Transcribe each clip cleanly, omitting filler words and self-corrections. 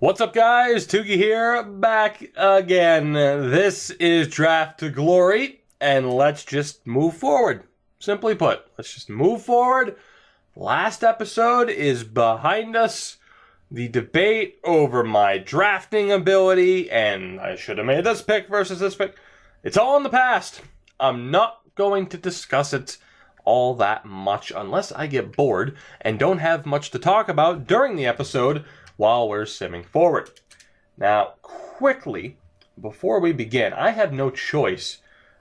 What's up, guys? Tuki here, back again. This is Draft to Glory, and let's just move forward. Simply put, let's just move forward. Last episode is behind us. The debate over my drafting ability, and I should have made this pick versus this pick, it's all in the past. I'm not going to discuss it all that much unless I get bored and don't have much to talk about during the episode while we're simming forward. Now, quickly, before we begin, I have no choice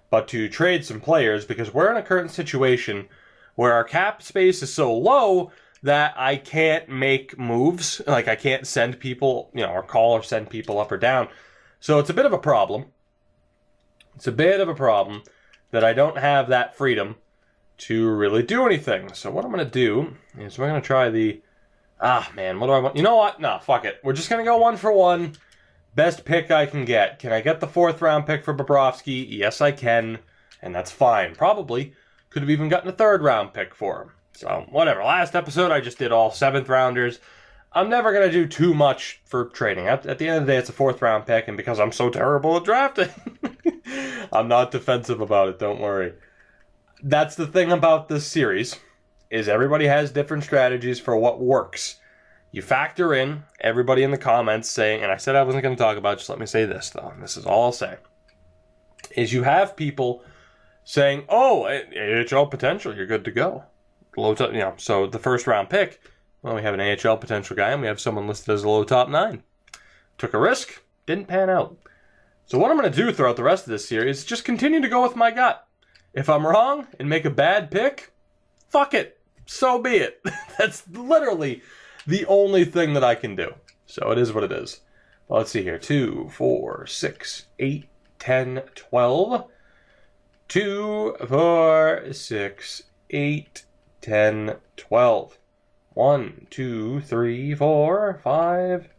but to trade some players because we're in a current situation where our cap space is so low that I can't make moves. Like, I can't send people, or call or send people up or down. So it's a bit of a problem. It's a bit of a problem that I don't have that freedom to really do anything. So what I'm going to do is we're going to try the... what do I want? You know what? No, fuck it. We're just going to go 1-for-1. Best pick I can get. Can I get the 4th round pick for Bobrovsky? Yes, I can. And that's fine. Probably could have even gotten a 3rd round pick for him. So, whatever. Last episode, I just did all 7th rounders. I'm never going to do too much for trading. At the end of the day, it's a 4th round pick. And because I'm so terrible at drafting, I'm not defensive about it. Don't worry. That's the thing about this series. Is everybody has different strategies for what works. You factor in everybody in the comments saying, and I said I wasn't going to talk about, just let me say this though, and this is all I'll say, is you have people saying, oh, AHL potential, you're good to go. So the 1st round pick, well, we have an AHL potential guy, and we have someone listed as a low top 9. Took a risk, didn't pan out. So what I'm going to do throughout the rest of this series is just continue to go with my gut. If I'm wrong and make a bad pick, fuck it. So be it. That's literally the only thing that I can do. So it is what it is. Well, let's see here. 2, 4, 6, 8, 10, 12. 2, 4, 6, 8, 10, 12. 1, 2, 3, 4, 5,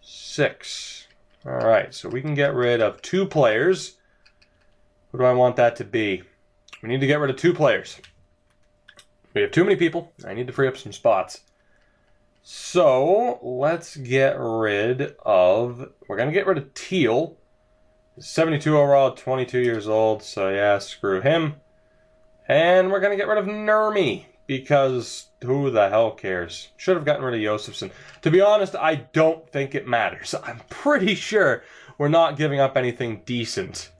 6. All right, so we can get rid of 2 players. What do I want that to be? We need to get rid of 2 players. We have too many people. I need to free up some spots. So, let's get rid of... We're going to get rid of Teal. 72 overall, 22 years old. So, yeah, screw him. And we're going to get rid of Nurmi. Because who the hell cares? Should have gotten rid of Josefson. To be honest, I don't think it matters. I'm pretty sure we're not giving up anything decent.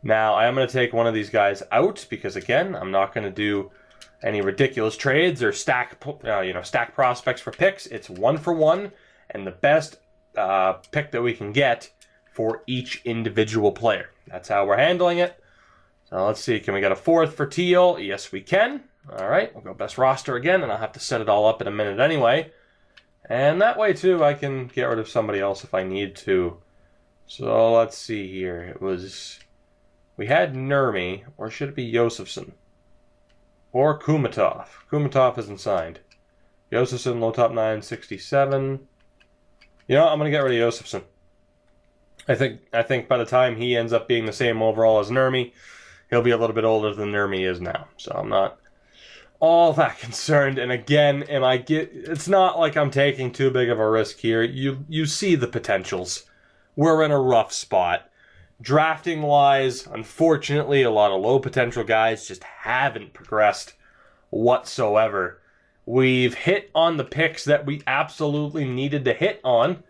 Now, I am going to take one of these guys out. Because, again, I'm not going to do any ridiculous trades or stack prospects for picks. It's 1-for-1 and the best pick that we can get for each individual player. That's how we're handling it. So let's see, can we get a 4th for Teal? Yes, we can. All right, we'll go best roster again, and I'll have to set it all up in a minute anyway. And that way, too, I can get rid of somebody else if I need to. So let's see here. We had Nurmi, or should it be Josefson? Or Kumatov. Kumatov isn't signed. Josefson, low top 9, 67. You know what? I'm going to get rid of Josefson. I think by the time he ends up being the same overall as Nurmi, he'll be a little bit older than Nurmi is now. So I'm not all that concerned. And again, it's not like I'm taking too big of a risk here. You see the potentials. We're in a rough spot. Drafting-wise, unfortunately, a lot of low-potential guys just haven't progressed whatsoever. We've hit on the picks that we absolutely needed to hit on,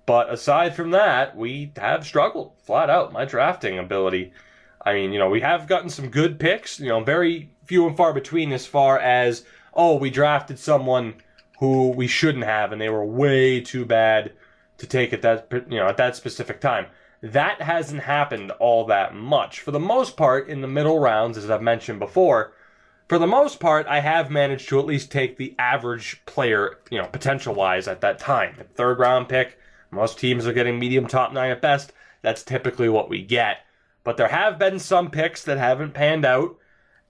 but aside from that, we have struggled, flat out. My drafting ability, we have gotten some good picks, very few and far between as far as, we drafted someone who we shouldn't have, and they were way too bad to take at that specific time. That hasn't happened all that much. For the most part, in the middle rounds, as I've mentioned before, for the most part, I have managed to at least take the average player, potential-wise at that time. The 3rd round pick, most teams are getting medium top 9 at best. That's typically what we get. But there have been some picks that haven't panned out.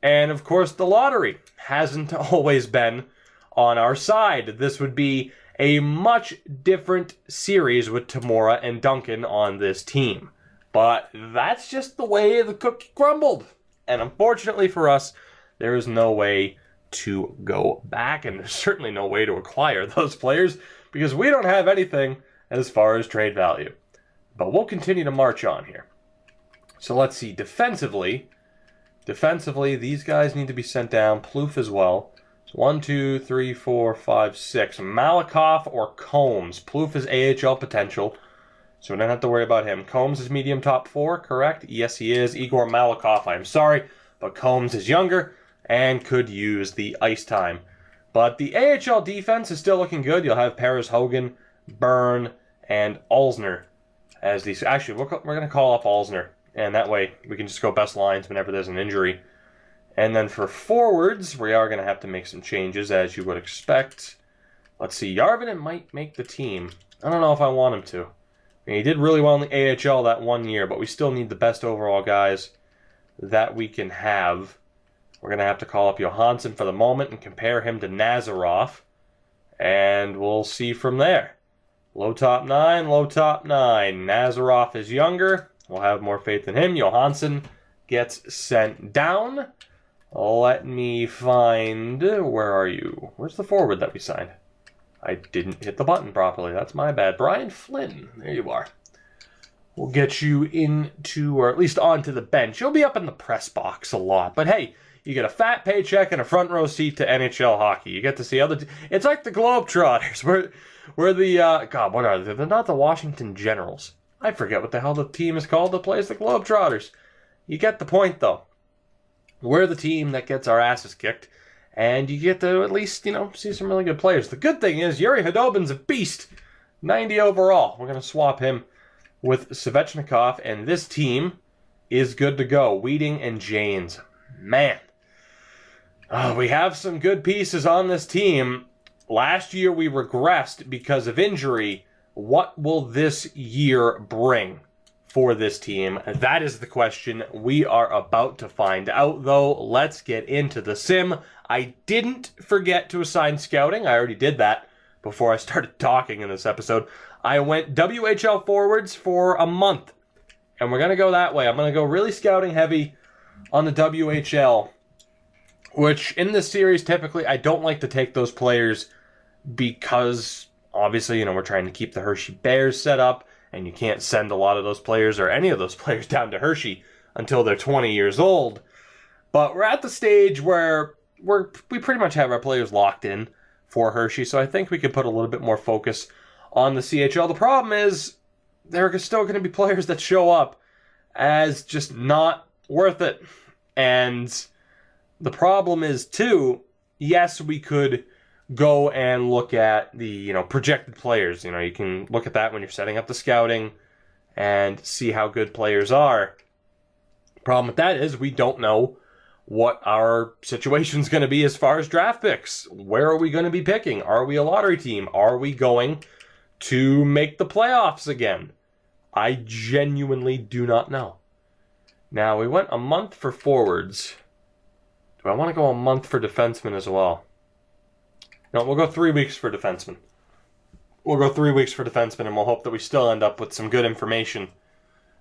And, of course, the lottery hasn't always been on our side. This would be a much different series with Tamora and Duncan on this team. But that's just the way the cookie crumbled. And unfortunately for us, there is no way to go back, and there's certainly no way to acquire those players because we don't have anything as far as trade value. But we'll continue to march on here. So let's see. Defensively, these guys need to be sent down. Plouffe as well. So 1, 2, 3, 4, 5, 6. Malakoff or Combs. Plouffe is AHL potential, so we don't have to worry about him. Combs is medium top 4, correct? Yes, he is. Igor Malakoff, I'm sorry, but Combs is younger and could use the ice time. But the AHL defense is still looking good. You'll have Perez Hogan, Byrne, and Alzner as these. Actually, we're going to call up Alzner, and that way we can just go best lines whenever there's an injury. And then for forwards, we are going to have to make some changes, as you would expect. Let's see. Järvinen might make the team. I don't know if I want him to. I mean, he did really well in the AHL that 1 year, but we still need the best overall guys that we can have. We're going to have to call up Johansson for the moment and compare him to Nazarov. And we'll see from there. Low top 9, low top 9. Nazarov is younger. We'll have more faith in him. Johansson gets sent down. Let me find... Where are you? Where's the forward that we signed? I didn't hit the button properly. That's my bad. Brian Flynn. There you are. We'll get you into, or at least onto the bench. You'll be up in the press box a lot. But hey, you get a fat paycheck and a front row seat to NHL hockey. You get to see other... It's like the Globetrotters. We're the... God, what are they? They're not the Washington Generals. I forget what the hell the team is called that plays the Globetrotters. You get the point, though. We're the team that gets our asses kicked, and you get to at least, see some really good players. The good thing is, Yuri Khudobin's a beast. 90 overall. We're going to swap him with Svechnikov, and this team is good to go. Wheating and Janes. Man. We have some good pieces on this team. Last year we regressed because of injury. What will this year bring for this team? That is the question we are about to find out, though. Let's get into the sim. I didn't forget to assign scouting. I already did that before I started talking in this episode. I went WHL forwards for a month, and we're going to go that way. I'm going to go really scouting heavy on the WHL, which in this series, typically, I don't like to take those players because, obviously, we're trying to keep the Hershey Bears set up, and you can't send a lot of those players or any of those players down to Hershey until they're 20 years old. But we're at the stage where we pretty much have our players locked in for Hershey, so I think we could put a little bit more focus on the CHL. The problem is there are still going to be players that show up as just not worth it. And the problem is, too, yes, we could go and look at the, projected players. You can look at that when you're setting up the scouting and see how good players are. Problem with that is we don't know what our situation's going to be as far as draft picks. Where are we going to be picking? Are we a lottery team? Are we going to make the playoffs again? I genuinely do not know. Now, we went a month for forwards. Do I want to go a month for defensemen as well? No, we'll go 3 weeks for defensemen. We'll go 3 weeks for defensemen, and we'll hope that we still end up with some good information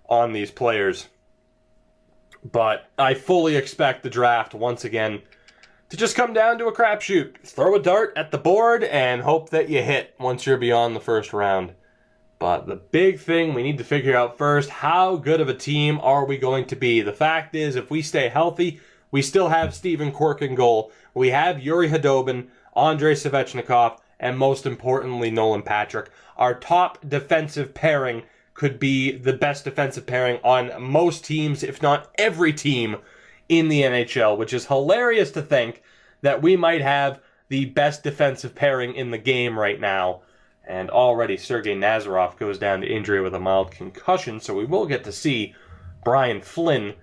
on these players. But I fully expect the draft, once again, to just come down to a crapshoot. Throw a dart at the board and hope that you hit once you're beyond the first round. But the big thing we need to figure out first, how good of a team are we going to be? The fact is, if we stay healthy, we still have Steven Quirk in goal. We have Yuri Khudobin, Andrei Svechnikov, and most importantly, Nolan Patrick. Our top defensive pairing could be the best defensive pairing on most teams, if not every team in the NHL, which is hilarious to think that we might have the best defensive pairing in the game right now. And already Sergei Nazarov goes down to injury with a mild concussion, so we will get to see Brian Flynn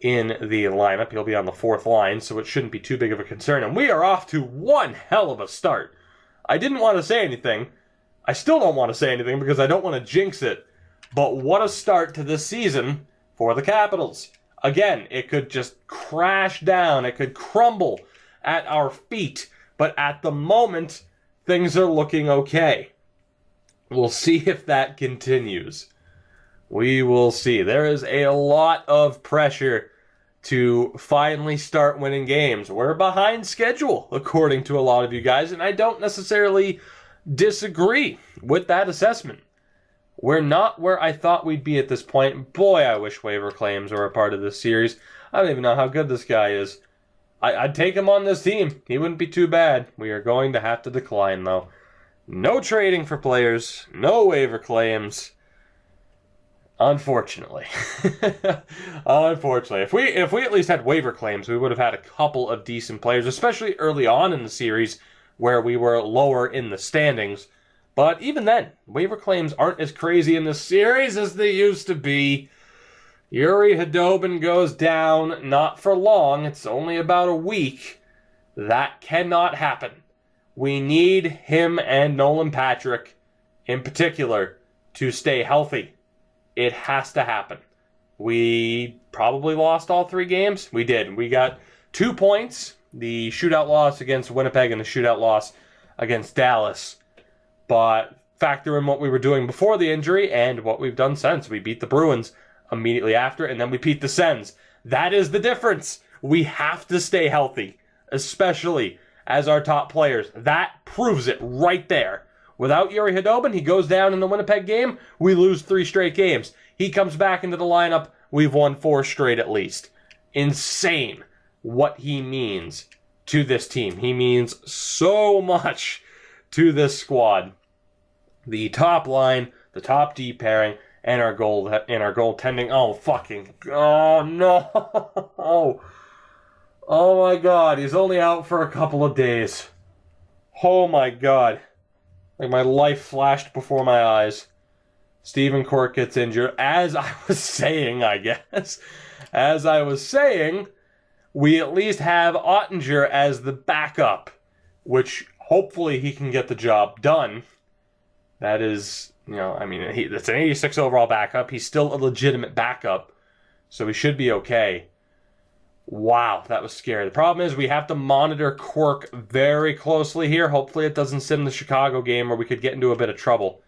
in the lineup. He'll be on the fourth line, so it shouldn't be too big of a concern. And we are off to one hell of a start. I didn't want to say anything. I still don't want to say anything because I don't want to jinx it. But what a start to this season for the Capitals. Again, it could just crash down. It could crumble at our feet. But at the moment, things are looking okay. We'll see if that continues. We will see. There is a lot of pressure to finally start winning games. We're behind schedule, according to a lot of you guys, and I don't necessarily disagree with that assessment. We're not where I thought we'd be at this point. Boy, I wish waiver claims were a part of this series. I don't even know how good this guy is. I'd take him on this team. He wouldn't be too bad. We are going to have to decline, though. No trading for players. No waiver claims. Unfortunately. Unfortunately. If we at least had waiver claims, we would have had a couple of decent players, especially early on in the series where we were lower in the standings. But even then, waiver claims aren't as crazy in this series as they used to be. Yuri Hadobin goes down, not for long. It's only about a week. That cannot happen. We need him and Nolan Patrick, in particular, to stay healthy. It has to happen. We probably lost all 3 games. We did. We got 2 points. The shootout loss against Winnipeg and the shootout loss against Dallas. But factor in what we were doing before the injury and what we've done since. We beat the Bruins immediately after, and then we beat the Sens. That is the difference. We have to stay healthy, especially as our top players. That proves it right there. Without Yuri Hadobin, he goes down in the Winnipeg game, we lose 3 straight games. He comes back into the lineup, we've won 4 straight at least. Insane what he means to this team. He means so much to this squad. The top line, the top D pairing, and our goaltending. Oh no! Oh my God, he's only out for a couple of days. Oh my God. Like my life flashed before my eyes. Stephen Cork gets injured. As I was saying, we at least have Ottinger as the backup, which hopefully he can get the job done. That is, that's an 86 overall backup. He's still a legitimate backup, so he should be okay. Wow, that was scary. The problem is we have to monitor Cork very closely here. Hopefully it doesn't sit in the Chicago game where we could get into a bit of trouble.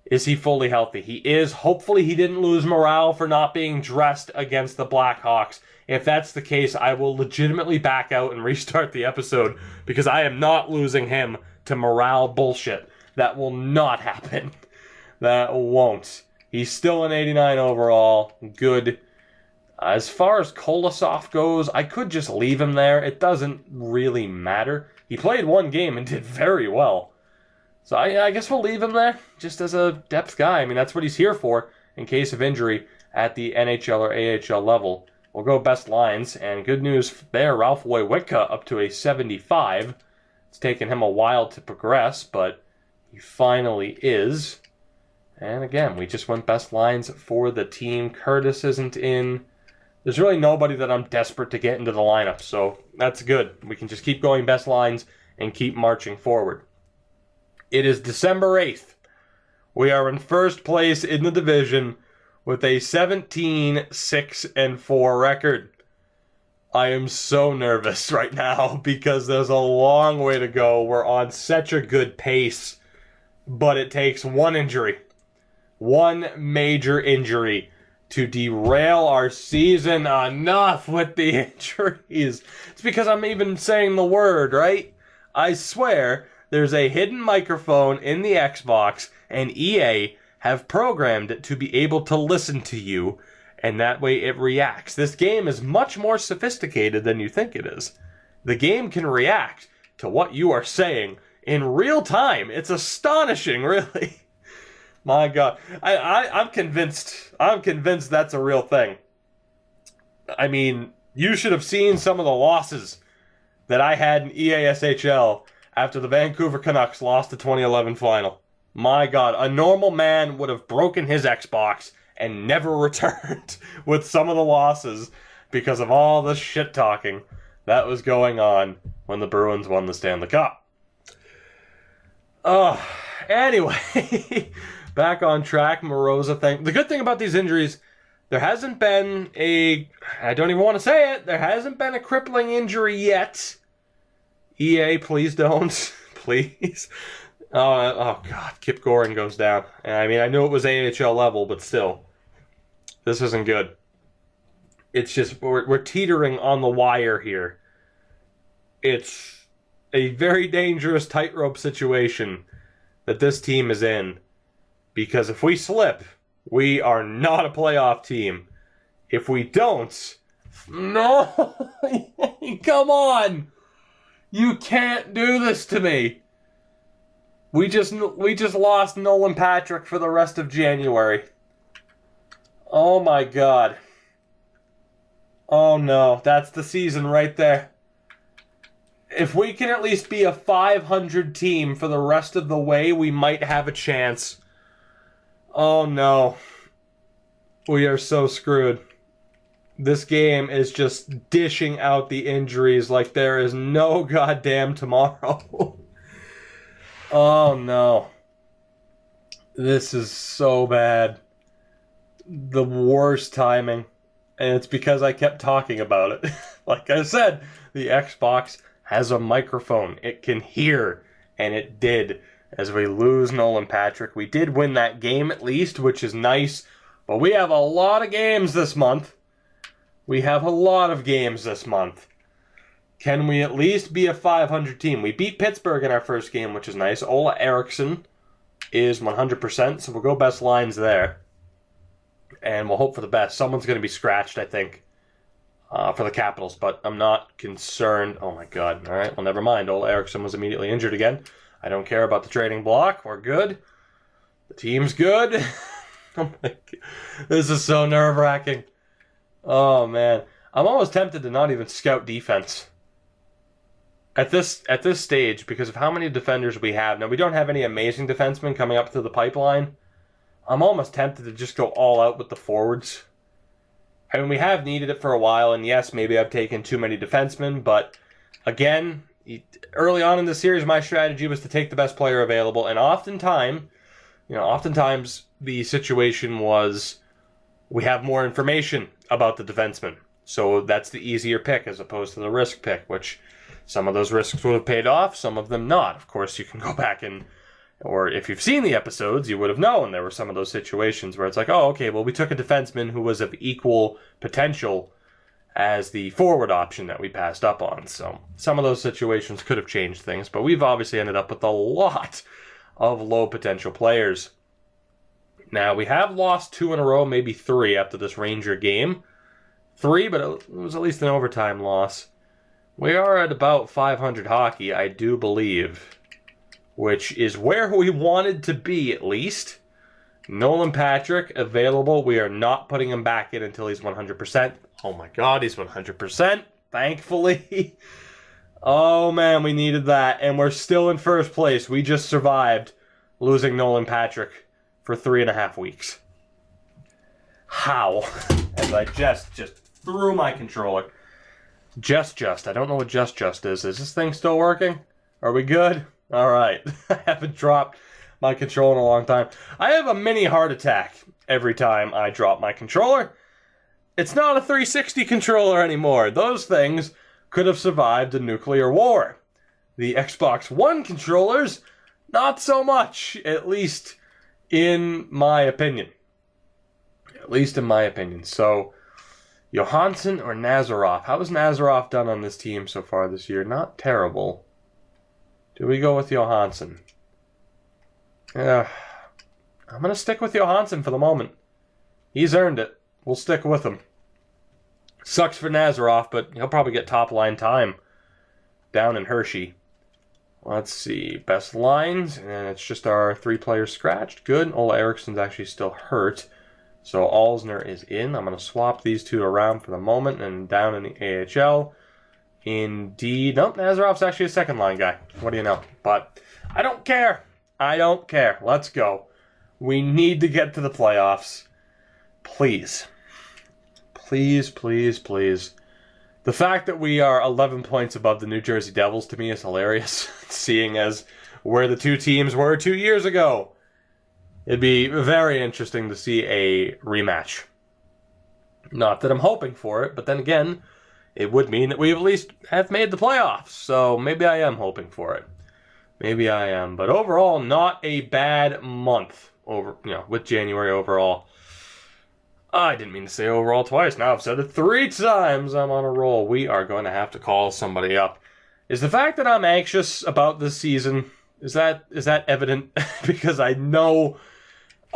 Is he fully healthy? He is. Hopefully he didn't lose morale for not being dressed against the Blackhawks. If that's the case, I will legitimately back out and restart the episode because I am not losing him to morale bullshit. That will not happen. That won't. He's still an 89 overall. Good. As far as Kolosov goes, I could just leave him there. It doesn't really matter. He played 1 game and did very well. So I guess we'll leave him there, just as a depth guy. I mean, that's what he's here for, in case of injury at the NHL or AHL level. We'll go best lines, and good news there, Ralph Wojcicka up to a 75. It's taken him a while to progress, but he finally is. And again, we just went best lines for the team. Curtis isn't in. There's really nobody that I'm desperate to get into the lineup, so that's good. We can just keep going best lines and keep marching forward. It is December 8th. We are in first place in the division with a 17-6-4 record. I am so nervous right now because there's a long way to go. We're on such a good pace, but it takes one injury, one major injury to derail our season. Enough with the injuries. It's because I'm even saying the word, right? I swear, there's a hidden microphone in the Xbox, and EA have programmed it to be able to listen to you, and that way it reacts. This game is much more sophisticated than you think it is. The game can react to what you are saying in real time. It's astonishing, really. My God. I'm convinced. I'm convinced that's a real thing. I mean, you should have seen some of the losses that I had in EASHL after the Vancouver Canucks lost the 2011 final. My God, a normal man would have broken his Xbox and never returned with some of the losses because of all the shit talking that was going on when the Bruins won the Stanley Cup. Anyway, back on track. Moroza thing. The good thing about these injuries, there hasn't been I don't even want to say it, there hasn't been a crippling injury yet. EA, please don't. Please. Oh, God. Kip Goring goes down. I mean, I knew it was AHL level, but still. This isn't good. It's just, we're teetering on the wire here. It's a very dangerous tightrope situation that this team is in. Because if we slip, we are not a playoff team. If we don't, no, come on. You can't do this to me. We just lost Nolan Patrick for the rest of January. Oh my God. Oh no, that's the season right there. If we can at least be a 500 team for the rest of the way, we might have a chance. Oh no. We are so screwed. This game is just dishing out the injuries like there is no goddamn tomorrow. Oh no. This is so bad. The worst timing. And it's because I kept talking about it. Like I said, the Xbox has a microphone. It can hear. And it did. As we lose Nolan Patrick. We did win that game at least, which is nice. But we have a lot of games this month. We have a lot of games this month. Can we at least be a 500 team? We beat Pittsburgh in our first game, which is nice. Ola Eriksson is 100%, so we'll go best lines there. And we'll hope for the best. Someone's going to be scratched, I think, for the Capitals, but I'm not concerned. Oh my God. All right, well, never mind. Ola Eriksson was immediately injured again. I don't care about the trading block. We're good. The team's good. Oh my God. This is so nerve-wracking. Oh, man. I'm almost tempted to not even scout defense at this stage because of how many defenders we have. Now, we don't have any amazing defensemen coming up through the pipeline. I'm almost tempted to just go all out with the forwards. I mean, we have needed it for a while, and yes, maybe I've taken too many defensemen, but again, early on in the series, my strategy was to take the best player available, and oftentimes the situation was we have more information about the defenseman. So that's the easier pick as opposed to the risk pick, which some of those risks would have paid off, some of them not. Of course, you can go back or if you've seen the episodes, you would have known there were some of those situations where it's like, oh, okay, well, we took a defenseman who was of equal potential as the forward option that we passed up on. So some of those situations could have changed things, but we've obviously ended up with a lot of low potential players. Now, we have lost 2 in a row, maybe 3 after this Ranger game. 3, but it was at least an overtime loss. We are at about 500 hockey, I do believe, which is where we wanted to be at least. Nolan Patrick available. We are not putting him back in until he's 100%. Oh my God, he's 100%, thankfully. Oh man, we needed that, and we're still in first place. We just survived losing Nolan Patrick for 3.5 weeks. How? As I just threw my controller. Just. I don't know what just is. Is this thing still working? Are we good? All right. I haven't dropped my controller in a long time. I have a mini heart attack every time I drop my controller. It's not a 360 controller anymore. Those things could have survived a nuclear war. The Xbox One controllers, not so much, at least in my opinion. So, Johansson or Nazarov? How has Nazarov done on this team so far this year? Not terrible. Do we go with Johansson? I'm going to stick with Johansson for the moment. He's earned it. We'll stick with him. Sucks for Nazarov, but he'll probably get top line time down in Hershey. Let's see. Best lines, and it's just our 3 players scratched. Good. Ola Eriksson's actually still hurt. So Alsner is in. I'm going to swap these 2 around for the moment and down in the AHL. Indeed. Nope, Nazarov's actually a second line guy. What do you know? But I don't care. Let's go. We need to get to the playoffs. Please. Please. The fact that we are 11 points above the New Jersey Devils to me is hilarious. Seeing as where the 2 teams were 2 years ago. It'd be very interesting to see a rematch. Not that I'm hoping for it, but then again, it would mean that we at least have made the playoffs. So maybe I am hoping for it. Maybe I am. But overall, not a bad month with January overall. I didn't mean to say overall twice. Now I've said it 3 times. I'm on a roll. We are going to have to call somebody up. Is the fact that I'm anxious about this season, is that evident? Because I know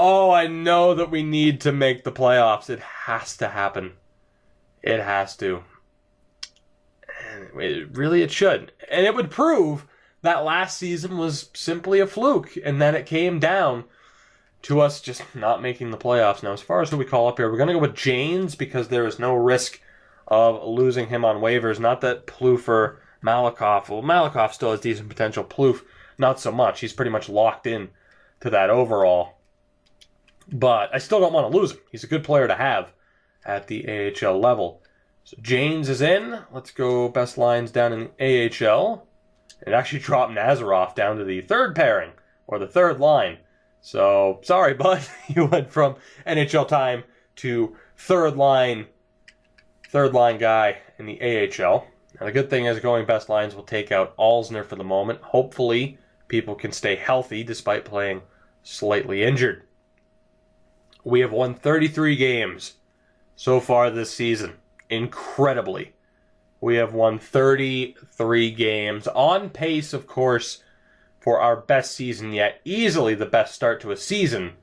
Oh, I know that we need to make the playoffs. It has to happen. It has to. And it should. And it would prove that last season was simply a fluke, and then it came down to us just not making the playoffs. Now, as far as who we call up here, we're going to go with Janes because there is no risk of losing him on waivers. Not that Plouffe or Malakoff. Well, Malakoff still has decent potential. Plouffe, not so much. He's pretty much locked in to that overall. But I still don't want to lose him. He's a good player to have at the AHL level. So Janes is in. Let's go best lines down in the AHL. It actually dropped Nazarov down to the third pairing, or the third line. So, sorry, bud. You went from NHL time to third line guy in the AHL. Now, the good thing is going best lines will take out Alzner for the moment. Hopefully, people can stay healthy despite playing slightly injured. We have won 33 games so far this season. Incredibly. We have won 33 games. On pace, of course, for our best season yet. Easily the best start to a season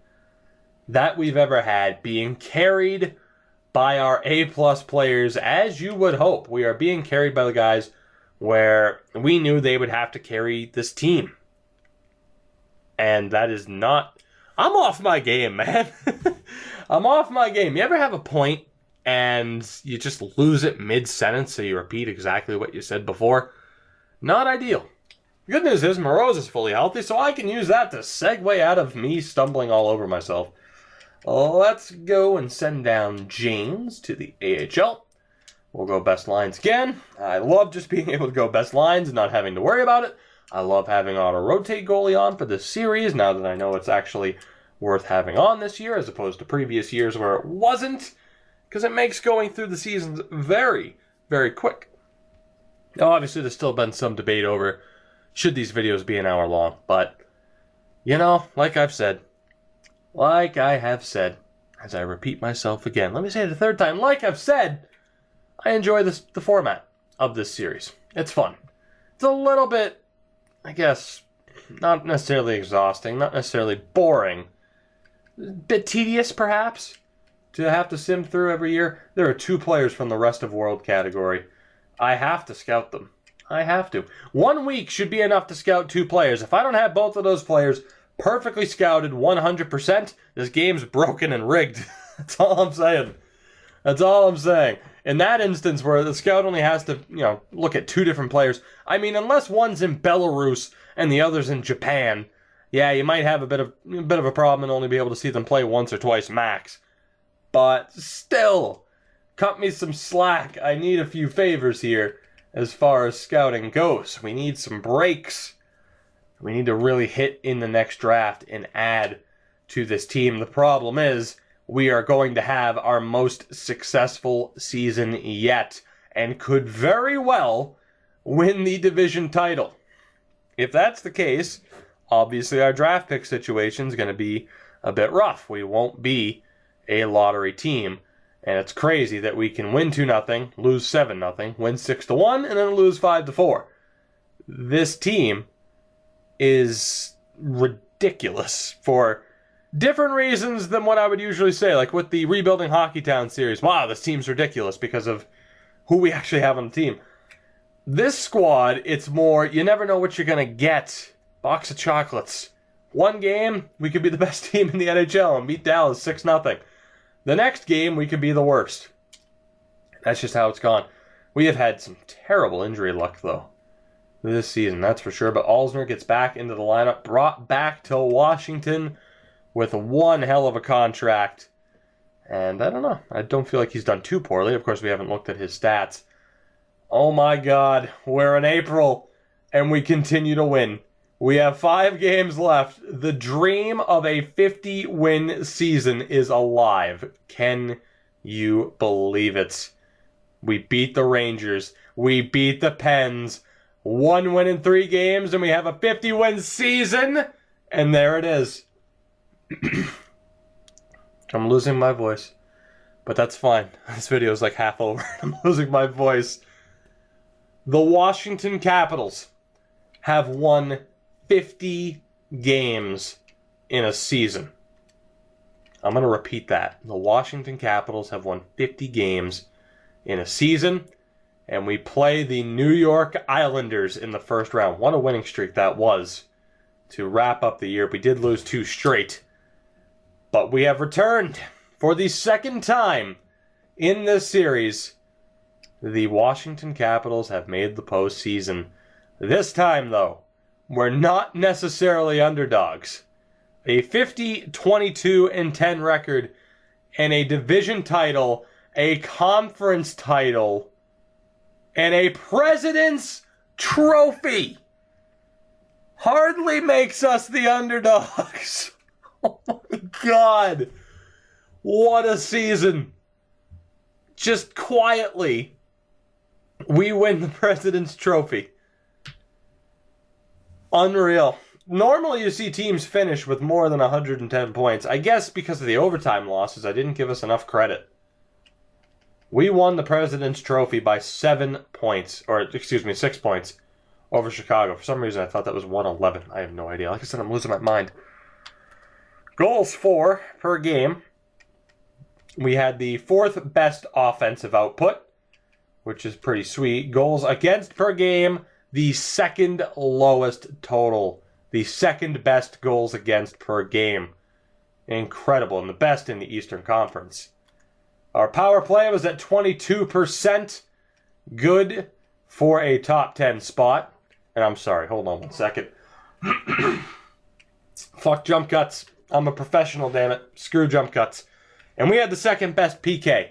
that we've ever had. Being carried by our A-plus players, as you would hope. We are being carried by the guys where we knew they would have to carry this team. And that is not... I'm off my game, man. I'm off my game. You ever have a point and you just lose it mid-sentence so you repeat exactly what you said before? Not ideal. The good news is Moroz is fully healthy, so I can use that to segue out of me stumbling all over myself. Let's go and send down James to the AHL. We'll go best lines again. I love just being able to go best lines and not having to worry about it. I love having auto-rotate goalie on for this series, now that I know it's actually worth having on this year, as opposed to previous years where it wasn't, because it makes going through the seasons very, very quick. Now, obviously, there's still been some debate over should these videos be an hour long, but, you know, like I have said, as I repeat myself again, let me say it a third time, like I've said, I enjoy the format of this series. It's fun. It's a little bit, I guess, not necessarily exhausting, not necessarily boring, a bit tedious perhaps, to have to sim through every year. There are 2 players from the rest of world category. I have to scout them. I have to. 1 week should be enough to scout 2 players. If I don't have both of those players perfectly scouted 100%, this game's broken and rigged. That's all I'm saying. That's all I'm saying. In that instance where the scout only has to, look at 2 different players, I mean, unless one's in Belarus and the other's in Japan, yeah, you might have a bit of a problem and only be able to see them play once or twice max. But still, cut me some slack. I need a few favors here as far as scouting goes. We need some breaks. We need to really hit in the next draft and add to this team. The problem is, we are going to have our most successful season yet and could very well win the division title. If that's the case, obviously our draft pick situation is going to be a bit rough. We won't be a lottery team. And it's crazy that we can win 2-0, lose 7-0, win 6-1, and then lose 5-4. This team is ridiculous for different reasons than what I would usually say. Like with the Rebuilding Hockeytown series. Wow, this team's ridiculous because of who we actually have on the team. This squad, it's more, you never know what you're going to get. Box of chocolates. One game, we could be the best team in the NHL and beat Dallas 6-0. The next game, we could be the worst. That's just how it's gone. We have had some terrible injury luck, though, this season, that's for sure. But Alzner gets back into the lineup, brought back to Washington with one hell of a contract. And I don't know. I don't feel like he's done too poorly. Of course, we haven't looked at his stats. Oh my God, we're in April, and we continue to win. We have 5 games left. The dream of a 50-win season is alive. Can you believe it? We beat the Rangers. We beat the Pens. 1 win in 3 games, and we have a 50-win season. And there it is. I'm losing my voice. But that's fine. This video is like half over. I'm losing my voice. The Washington Capitals have won 50 games in a season. I'm going to repeat that. The Washington Capitals have won 50 games in a season, and we play the New York Islanders in the first round. What a winning streak that was to wrap up the year. We did lose 2 straight, but we have returned for the second time in this series. The Washington Capitals have made the postseason. This time, though, we're not necessarily underdogs. A 50-22-10 record and a division title, a conference title, and a President's Trophy hardly makes us the underdogs. Oh my God. What a season. Just quietly, we win the President's Trophy. Unreal. Normally you see teams finish with more than 110 points. I guess because of the overtime losses, I didn't give us enough credit. We won the President's Trophy by 7 points, or 6 points over Chicago. For some reason I thought that was 111. I have no idea. Like I said, I'm losing my mind. Goals for per game. We had the 4th best offensive output, which is pretty sweet. Goals against per game, the 2nd lowest total. The 2nd best goals against per game. Incredible, and the best in the Eastern Conference. Our power play was at 22%. Good for a top 10 spot. And I'm sorry, hold on one second. Fuck jump cuts. I'm a professional, damn it. Screw jump cuts. And we had the 2nd best PK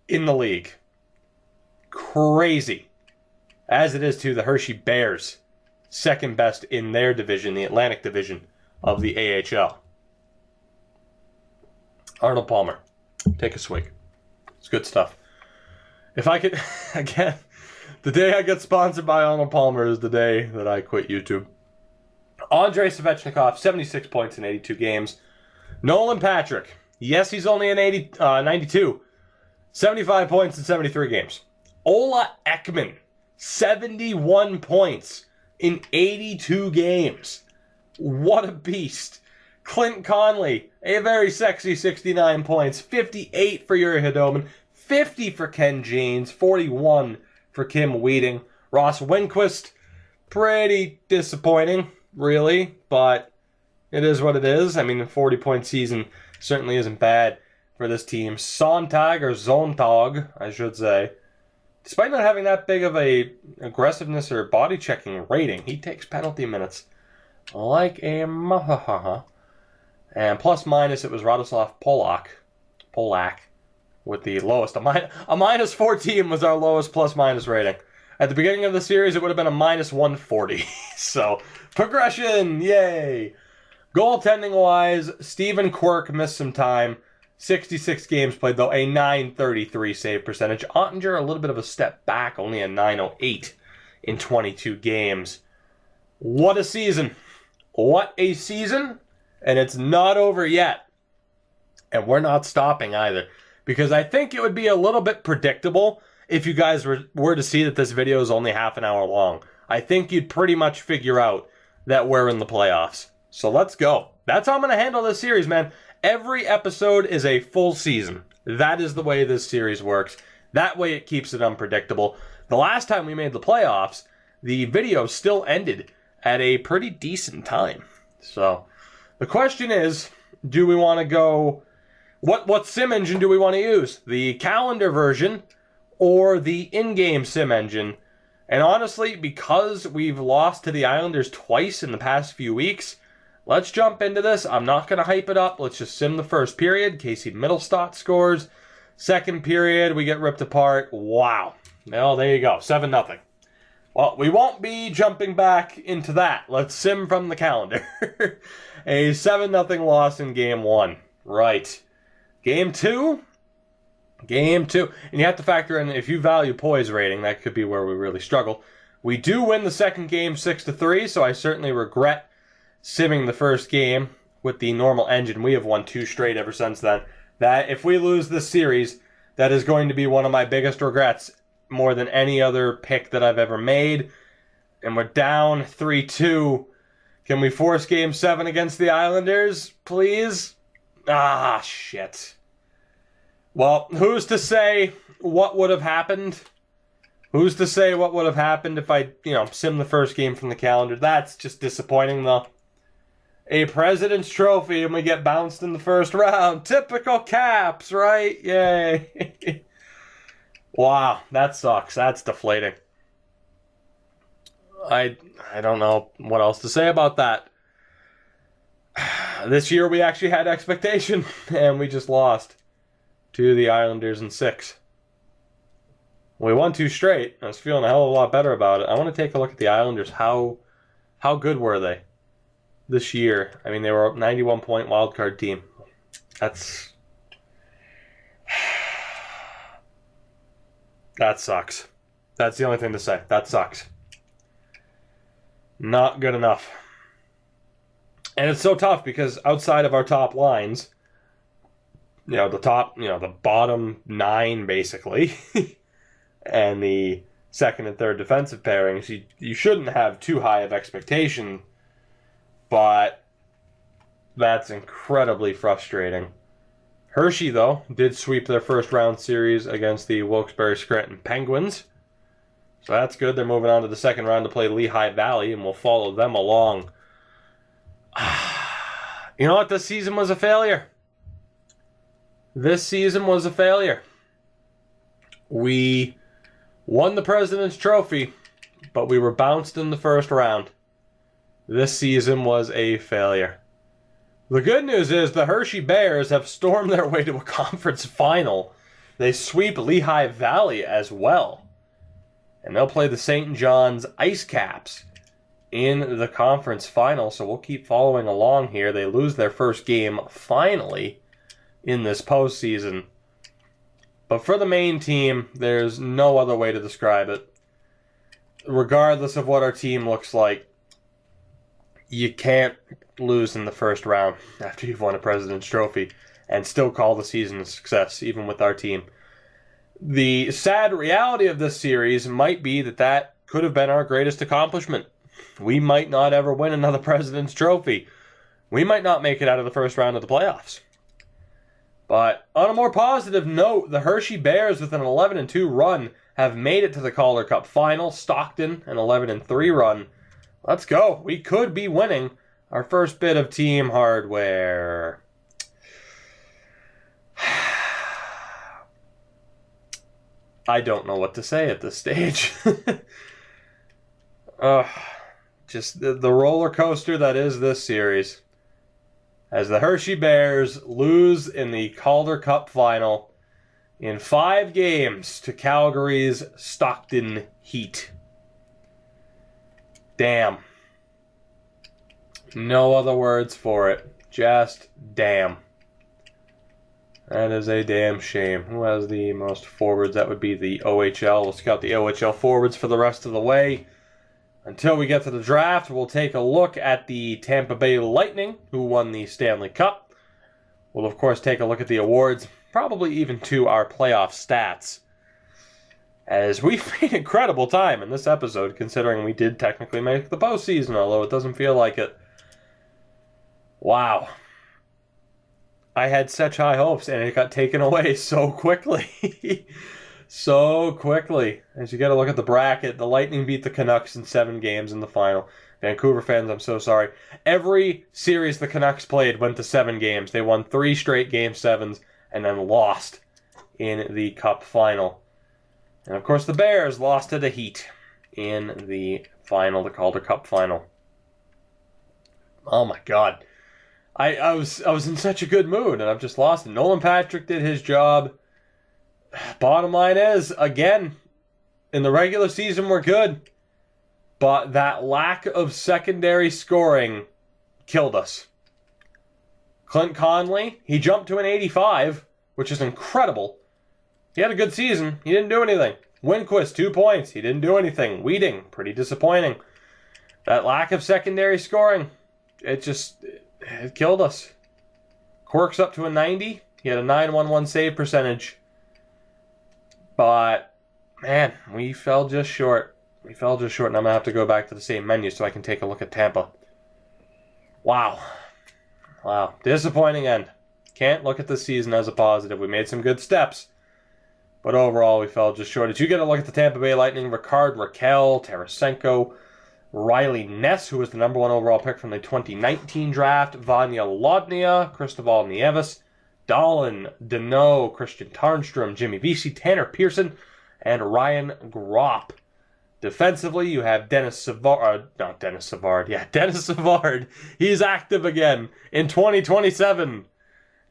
in the league. Crazy. As it is to the Hershey Bears. 2nd best in their division, the Atlantic Division of the AHL. Arnold Palmer. Take a swig. It's good stuff. If I could, again, the day I get sponsored by Arnold Palmer is the day that I quit YouTube. Andrei Svechnikov, 76 points in 82 games. Nolan Patrick, yes, he's only in 92. 75 points in 73 games. Ola Ekman, 71 points in 82 games. What a beast. Clint Conley, a very sexy 69 points. 58 for Yuri Hdoman. 50 for Ken Janes. 41 for Kim Weeding. Ross Winquist, pretty disappointing, really. But it is what it is. I mean, a 40-point season certainly isn't bad for this team. Sontag, or Zontag, I should say. Despite not having that big of a aggressiveness or body checking rating, he takes penalty minutes like a mahaha. And plus minus, it was Radoslav Polak with the lowest. A minus 14 was our lowest plus minus rating. At the beginning of the series, it would have been a minus 140. So, progression, yay! Goaltending wise, Steven Quirk missed some time. 66 games played, though, a .933 save percentage. Ottinger, a little bit of a step back, only a .908 in 22 games. What a season. What a season. And it's not over yet. And we're not stopping either. Because I think it would be a little bit predictable if you guys were to see that this video is only half an hour long. I think you'd pretty much figure out that we're in the playoffs. So let's go. That's how I'm going to handle this series, man. Every episode is a full season. That is the way this series works. That way it keeps it unpredictable. The last time we made the playoffs, the video still ended at a pretty decent time. So, the question is, do we want to go... What sim engine do we want to use? The calendar version or the in-game sim engine? And honestly, because we've lost to the Islanders twice in the past few weeks... Let's jump into this. I'm not going to hype it up. Let's just sim the first period. Casey Middlestott scores. Second period, we get ripped apart. Wow. Well, there you go. 7-0. Well, we won't be jumping back into that. Let's sim from the calendar. A 7-0 loss in Game 1. Right. Game 2. And you have to factor in, if you value poise rating, that could be where we really struggle. We do win the second game 6-3, so I certainly regret simming the first game with the normal engine. We have won 2 straight ever since then. That if we lose this series, that is going to be one of my biggest regrets, more than any other pick that I've ever made. And we're down 3-2. Can we force Game 7 against the Islanders, please? Ah, shit. Well, who's to say what would have happened? Who's to say what would have happened if I, sim the first game from the calendar? That's just disappointing, though. A President's Trophy and we get bounced in the first round. Typical Caps, right? Yay. Wow, that sucks. That's deflating. I don't know what else to say about that. This year we actually had expectation, and we just lost to the Islanders in 6. We won 2 straight. I was feeling a hell of a lot better about it. I want to take a look at the Islanders. How good were they this year? I mean, they were a 91-point wildcard team. That sucks. That's the only thing to say. That sucks. Not good enough. And it's so tough because outside of our top lines, the bottom 9 basically, and the second and third defensive pairings, you shouldn't have too high of expectation, but that's incredibly frustrating. Hershey, though, did sweep their first round series against the Wilkes-Barre Scranton Penguins. So that's good. They're moving on to the second round to play Lehigh Valley, and we'll follow them along. You know what? This season was a failure. This season was a failure. We won the President's Trophy, but we were bounced in the first round. This season was a failure. The good news is the Hershey Bears have stormed their way to a conference final. They sweep Lehigh Valley as well. And they'll play the St. John's Ice Caps in the conference final, so we'll keep following along here. They lose their first game, finally, in this postseason. But for the main team, there's no other way to describe it. Regardless of what our team looks like, you can't lose in the first round after you've won a President's Trophy and still call the season a success, even with our team. The sad reality of this series might be that could have been our greatest accomplishment. We might not ever win another President's Trophy. We might not make it out of the first round of the playoffs. But on a more positive note, the Hershey Bears with an 11-2 run have made it to the Calder Cup final. Stockton, an 11-3 run. Let's go. We could be winning our first bit of team hardware. I don't know what to say at this stage. Just the roller coaster that is this series. As the Hershey Bears lose in the Calder Cup final in 5 games to Calgary's Stockton Heat. Damn. No other words for it. Just damn. That is a damn shame. Who has the most forwards? That would be the OHL. We'll scout the OHL forwards for the rest of the way. Until we get to the draft, we'll take a look at the Tampa Bay Lightning, who won the Stanley Cup. We'll, of course, take a look at the awards, probably even to our playoff stats. As we've made incredible time in this episode, considering we did technically make the postseason, although it doesn't feel like it. Wow. I had such high hopes, and it got taken away so quickly. So quickly. As you get a look at the bracket, the Lightning beat the Canucks in 7 games in the final. Vancouver fans, I'm so sorry. Every series the Canucks played went to 7 games. They won 3 straight Game 7s and then lost in the Cup final. And of course the Bears lost to the Heat in the final, the Calder Cup final. Oh my God. I was in such a good mood, and I've just lost it. Nolan Patrick did his job. Bottom line is, again, in the regular season we're good, but that lack of secondary scoring killed us. Clint Conley, he jumped to an 85, which is incredible. He had a good season. He didn't do anything. Winquist, 2 points. He didn't do anything. Wheating, pretty disappointing. That lack of secondary scoring, it killed us. Quirk's up to a 90. He had a 911 save percentage. But, man, we fell just short. And I'm going to have to go back to the same menu so I can take a look at Tampa. Wow. Disappointing end. Can't look at this season as a positive. We made some good steps, but overall we fell just short. As you get a look at the Tampa Bay Lightning, Ricard Raquel, Tarasenko, Riley Ness, who was the number 1 overall pick from the 2019 draft, Vanya Lodnia, Cristobal Nieves, Dahlin, Deneau, Christian Tarnstrom, Jimmy Vesey, Tanner Pearson, and Ryan Gropp. Defensively, you have Dennis Savard. Dennis Savard. He's active again in 2027.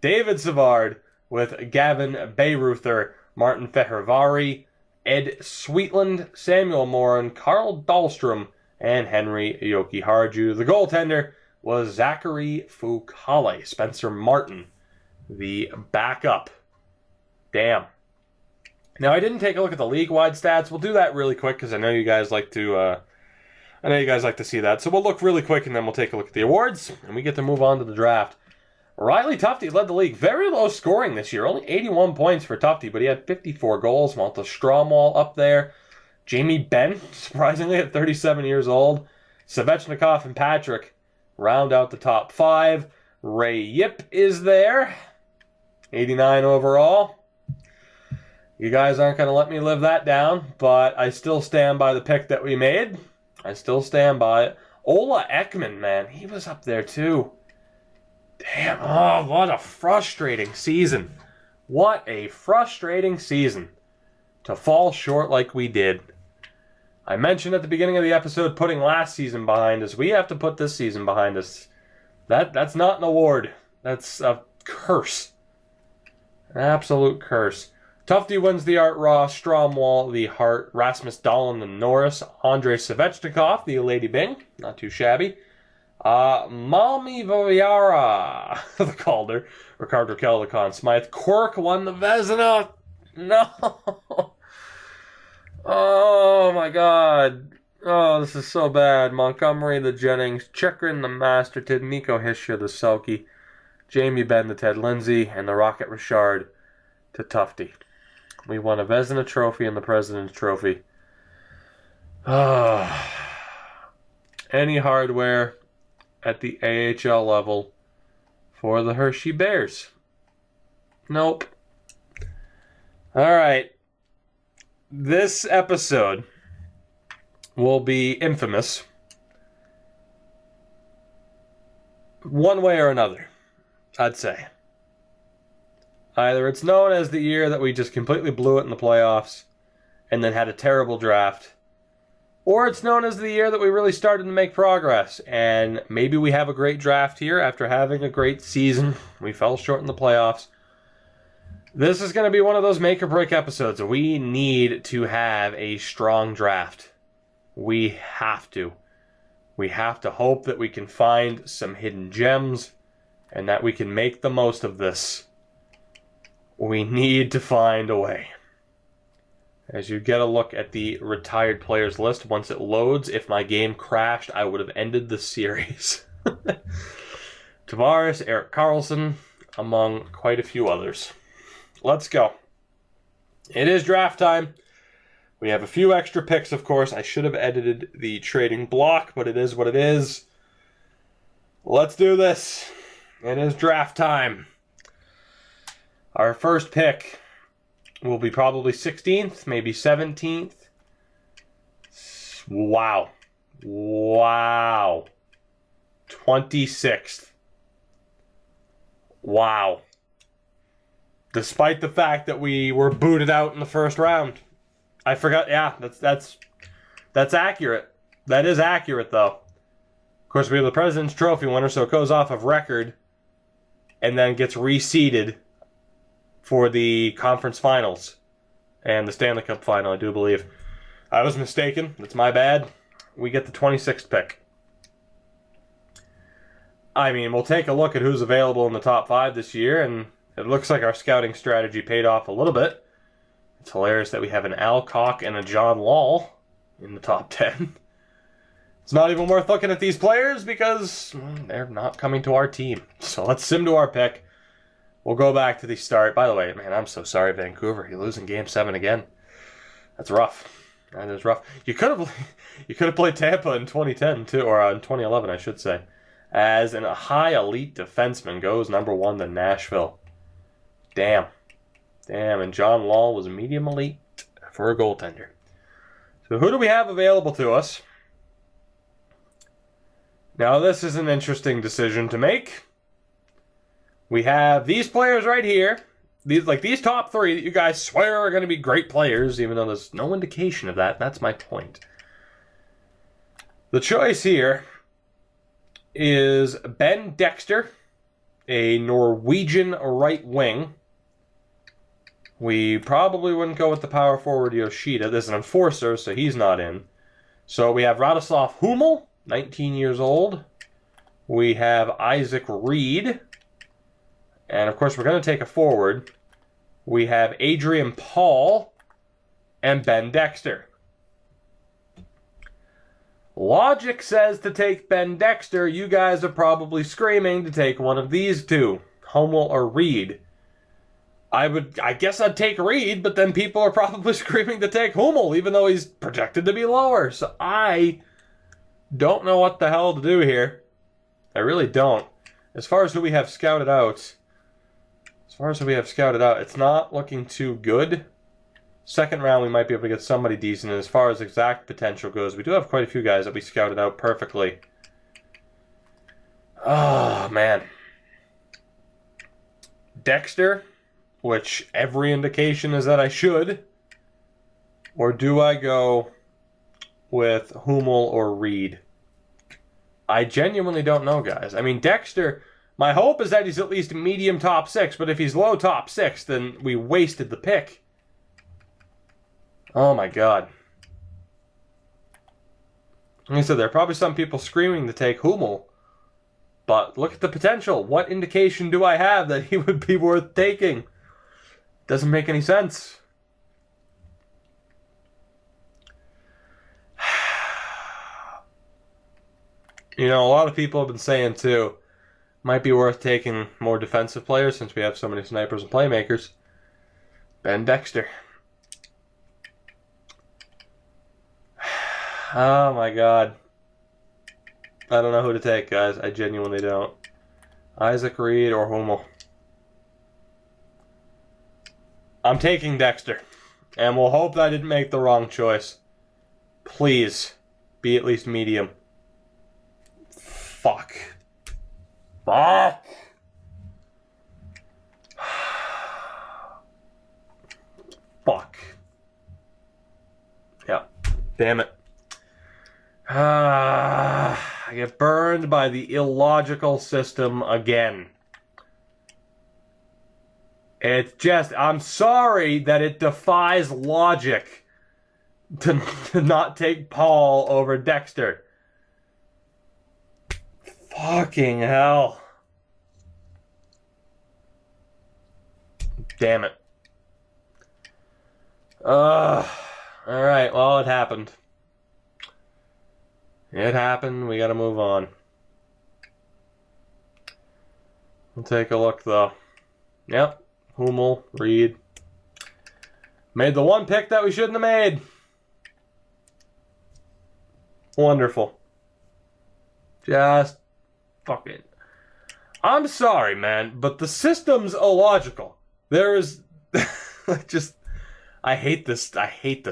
David Savard with Gavin Bayreuther, Martin Fehervari, Ed Sweetland, Samuel Morin, Carl Dahlstrom, and Henry Jokiharju. The goaltender was Zachary Fucale. Spencer Martin, the backup. Damn. Now, I didn't take a look at the league-wide stats. We'll do that really quick because I know you guys like to. See that. So we'll look really quick and then we'll take a look at the awards and we get to move on to the draft. Riley Tufte led the league. Very low scoring this year. Only 81 points for Tufte, but he had 54 goals. Malta Stromwall up there. Jamie Benn, surprisingly, at 37 years old. Svechnikov and Patrick round out the top 5. Ray Yip is there. 89 overall. You guys aren't going to let me live that down, but I still stand by the pick that we made. I still stand by it. Ola Ekman, man, he was up there too. Damn, oh, what a frustrating season. What a frustrating season to fall short like we did. I mentioned at the beginning of the episode putting last season behind us. We have to put this season behind us. That's not an award. That's a curse. An absolute curse. Tufte wins the Art Ross, Stromwall, the Hart, Rasmus Dahlin, the Norris, Andrei Svechnikov, the Lady Bing, not too shabby. Malmi Voyara, the Calder, Ricard Raquel, the Conn Smythe. Cork won the Vezina. No. Oh my God. Oh, this is so bad. Montgomery, the Jennings, Chikrin, the Masterton, Nico Hischier, the Selke, Jamie Benn, the Ted Lindsay, and the Rocket Richard to Tufte. We won a Vezina Trophy and the President's Trophy. Any hardware at the AHL level for the Hershey Bears? Nope. All right. This episode will be infamous one way or another, I'd say. Either it's known as the year that we just completely blew it in the playoffs and then had a terrible draft, or it's known as the year that we really started to make progress and maybe we have a great draft here after having a great season. We fell short in the playoffs. This is going to be one of those make or break episodes. We need to have a strong draft. We have to. We have to hope that we can find some hidden gems and that we can make the most of this. We need to find a way. As you get a look at the retired players list, once it loads, if my game crashed, I would have ended the series. Tavares, Erik Karlsson, among quite a few others. Let's go. It is draft time. We have a few extra picks, of course. I should have edited the trading block, but it is what it is. Let's do this. It is draft time. Our first pick will be probably 16th, maybe 17th. Wow. 26th. Wow. Despite the fact that we were booted out in the first round. I forgot, yeah, that's accurate. That is accurate, though. Of course, we have the President's Trophy winner, so it goes off of record and then gets reseeded for the conference finals and the Stanley Cup final, I do believe. I was mistaken. That's my bad. We get the 26th pick. I mean, we'll take a look at who's available in the top 5 this year, and it looks like our scouting strategy paid off a little bit. It's hilarious that we have an Al Cock and a John Wall in the top 10. It's not even worth looking at these players because they're not coming to our team. So let's sim to our pick. We'll go back to the start. By the way, man, I'm so sorry, Vancouver. You're losing Game 7 again. That's rough. That is rough. You could have played Tampa in 2010 too, or in 2011, I should say, as a high elite defenseman goes number 1 to Nashville. Damn. And John Law was a medium elite for a goaltender. So who do we have available to us? Now this is an interesting decision to make. We have these players right here. These top 3 that you guys swear are going to be great players, even though there's no indication of that. That's my point. The choice here is Ben Dexter, a Norwegian right wing. We probably wouldn't go with the power forward Yoshida. There's an enforcer, so he's not in. So we have Radoslav Hummel, 19 years old. We have Isaac Reed. And of course, we're going to take a forward. We have Adrian Paul and Ben Dexter. Logic says to take Ben Dexter. You guys are probably screaming to take one of these two, Hummel or Reed. I guess I'd take Reed, but then people are probably screaming to take Hummel, even though he's projected to be lower. So I don't know what the hell to do here. I really don't. As far as who we have scouted out, it's not looking too good. Second round, we might be able to get somebody decent. And as far as exact potential goes, we do have quite a few guys that we scouted out perfectly. Oh, man. Dexter, which every indication is that I should. Or do I go with Hummel or Reed? I genuinely don't know, guys. I mean, Dexter, my hope is that he's at least medium top 6, but if he's low top 6, then we wasted the pick. Oh my god. Like I said, there are probably some people screaming to take Hummel, but look at the potential. What indication do I have that he would be worth taking? Doesn't make any sense. You know, a lot of people have been saying, too, might be worth taking more defensive players since we have so many snipers and playmakers. Ben Dexter. Oh, my God. I don't know who to take, guys. I genuinely don't. Isaac Reed or Hummel. I'm taking Dexter. And we'll hope that I didn't make the wrong choice. Please, be at least medium. Fuck. Fuck. Fuck. Yeah. Damn it. I get burned by the illogical system again. It's just, I'm sorry that it defies logic to not take Paul over Dexter. Fucking hell. Damn it. Alright, well, it happened. It happened. We gotta move on. We'll take a look, though. Yep. Hummel, Reed. Made the one pick that we shouldn't have made. Wonderful. Just fucking... I'm sorry, man, but the system's illogical. There is... just... I hate this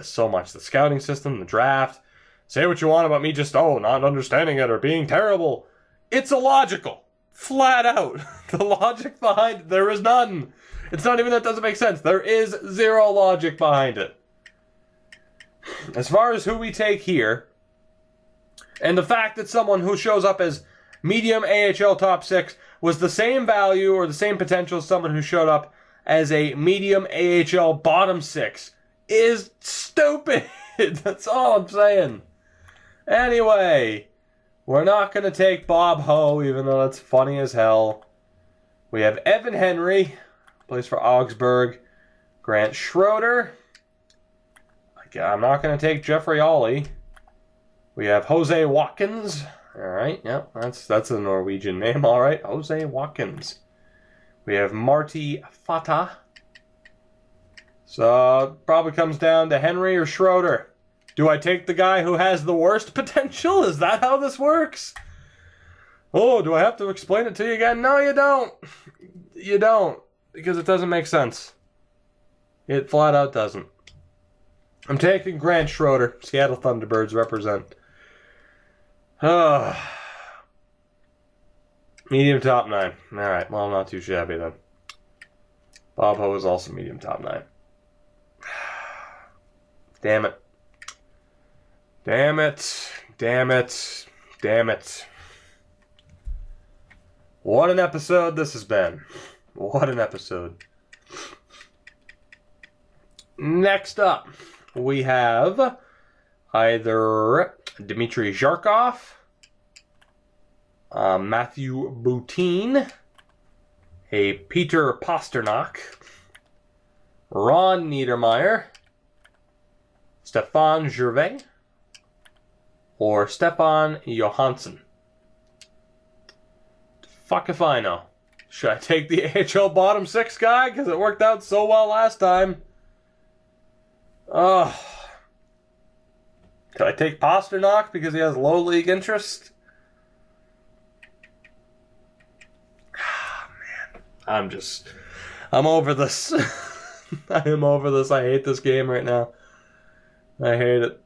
so much. The scouting system, the draft. Say what you want about me just, not understanding it or being terrible. It's illogical. Flat out. The logic behind it, there is none. It's not even that it doesn't make sense. There is zero logic behind it. As far as who we take here, and the fact that someone who shows up as medium AHL top 6 was the same value or the same potential as someone who showed up as a medium AHL bottom 6 is stupid. That's all I'm saying. Anyway, we're not going to take Bob Ho, even though that's funny as hell. We have Evan Henry, plays for Augsburg. Grant Schroeder. I'm not going to take Jeffrey Ollie. We have Jose Watkins. Alright, yep, that's a Norwegian name, alright. Jose Watkins. We have Marty Fata. So, it probably comes down to Henry or Schroeder. Do I take the guy who has the worst potential? Is that how this works? Oh, do I have to explain it to you again? No, you don't. You don't. Because it doesn't make sense. It flat out doesn't. I'm taking Grant Schroeder. Seattle Thunderbirds represent. Medium top 9. Alright, well, not too shabby then. Bob Ho is also medium top 9. Damn it. Damn it. Damn it. Damn it. What an episode this has been. What an episode. Next up, we have either Dmitry Zharkov, Matthew Boutin, a Peter Pasternak, Ron Niedermeyer, Stefan Gervais, or Stefan Johansson. Fuck if I know. Should I take the AHL bottom 6 guy? Because it worked out so well last time. Ugh. Could I take Pasternak because he has low league interest? Man. I'm over this. I am over this. I hate this game right now. I hate it.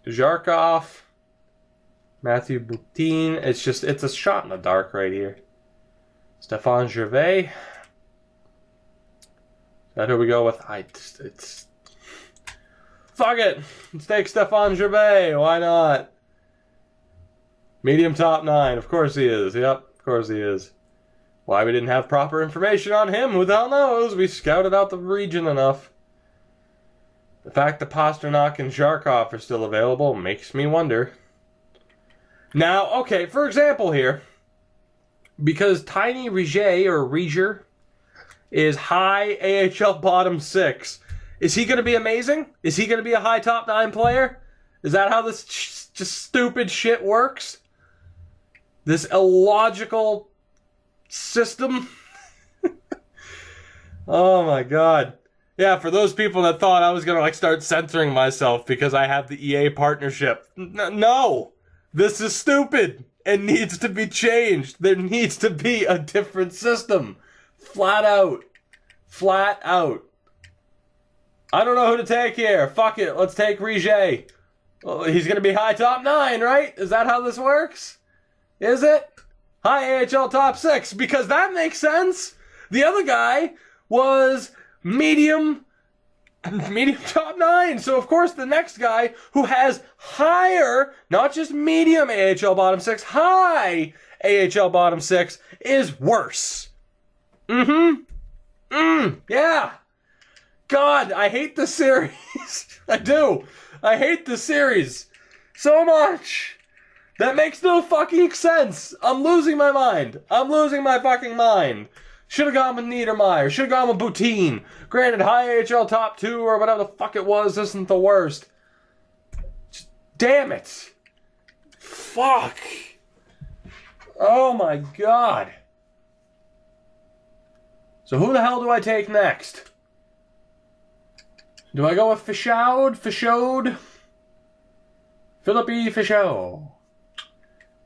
Zharkov. Matthew Boutin. It's a shot in the dark right here. Stefan Gervais. Is that who we go with? Fuck it. Let's take Stefan Gervais. Why not? Medium top 9. Of course he is. Yep, of course he is. Why we didn't have proper information on him, who the hell knows? We scouted out the region enough. The fact that Pasternak and Zharkov are still available makes me wonder. Now, okay, for example here, because Tiny Rieger is high AHL bottom 6, is he going to be amazing? Is he going to be a high top 9 player? Is that how this just stupid shit works? This illogical system? Oh my god. Yeah, for those people that thought I was going to start censoring myself because I have the EA partnership. No! This is stupid and needs to be changed. There needs to be a different system. Flat out. Flat out. I don't know who to take here. Fuck it. Let's take Rieger. Well, he's going to be high top 9, right? Is that how this works? Is it? High AHL top 6. Because that makes sense. The other guy was medium top 9. So, of course, the next guy who has higher, not just medium AHL bottom 6, high AHL bottom 6 is worse. Yeah. God, I hate this series. I do. I hate this series so much. That makes no fucking sense. I'm losing my mind. I'm losing my fucking mind. Should have gone with Niedermeyer. Should have gone with Boutin. Granted, high AHL top 2 or whatever the fuck it was isn't the worst. Just, damn it. Fuck. Oh my god. So who the hell do I take next? Do I go with Fichaud? Philippe Fichaud.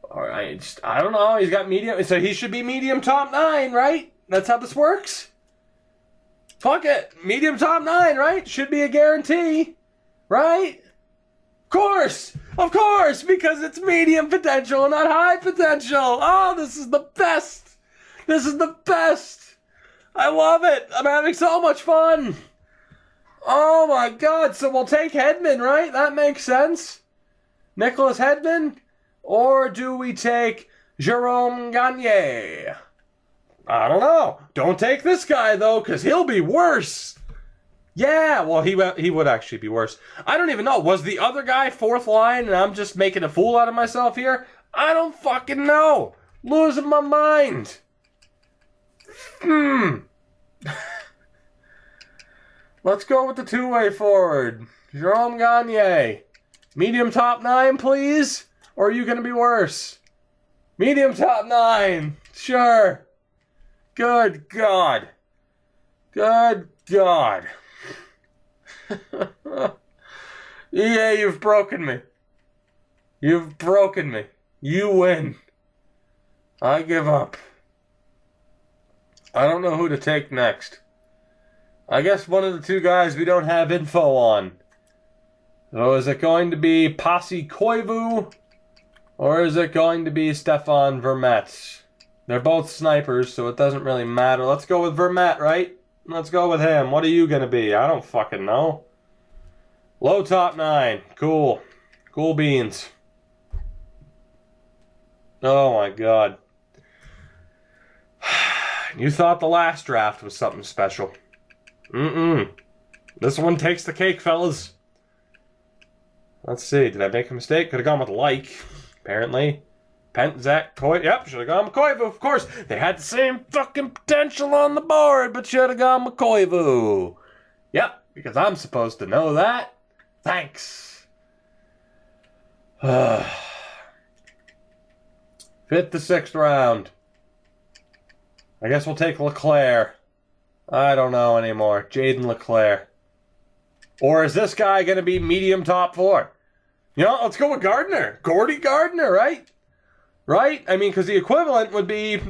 Alright, I don't know. He's got medium. So he should be medium top 9, right? That's how this works? Fuck it. Medium top 9, right? Should be a guarantee. Right? Of course! Because it's medium potential and not high potential. Oh, this is the best. This is the best. I love it. I'm having so much fun. Oh my god. So we'll take Hedman, right? That makes sense. Nicholas Hedman? Or do we take Jerome Gagne? I don't know. Don't take this guy, though, because he'll be worse. Yeah, well, he would actually be worse. I don't even know. Was the other guy 4th line and I'm just making a fool out of myself here? I don't fucking know. Losing my mind. Let's go with the two-way forward. Jerome Gagne. Medium top 9, please? Or are you going to be worse? Medium top 9. Sure. Good God. Good God. Yeah, you've broken me. You've broken me. You win. I give up. I don't know who to take next. I guess one of the two guys we don't have info on. So is it going to be Pasi Koivu? Or is it going to be Stefan Vermette? They're both snipers, so it doesn't really matter. Let's go with Vermette, right? Let's go with him. What are you going to be? I don't fucking know. Low top 9. Cool. Cool beans. Oh my god. You thought the last draft was something special. This one takes the cake, fellas. Let's see. Did I make a mistake? Could have gone with like. Apparently. Zach, Koivu. Yep, should have gone with Koivu, of course. They had the same fucking potential on the board, but should have gone with Koivu. Yep, because I'm supposed to know that. Thanks. 5th to 6th round. I guess we'll take Leclerc. I don't know anymore. Jaden Leclerc. Or is this guy going to be medium top 4? You know, let's go with Gardner. Gordy Gardner, right? Right? I mean, because the equivalent would be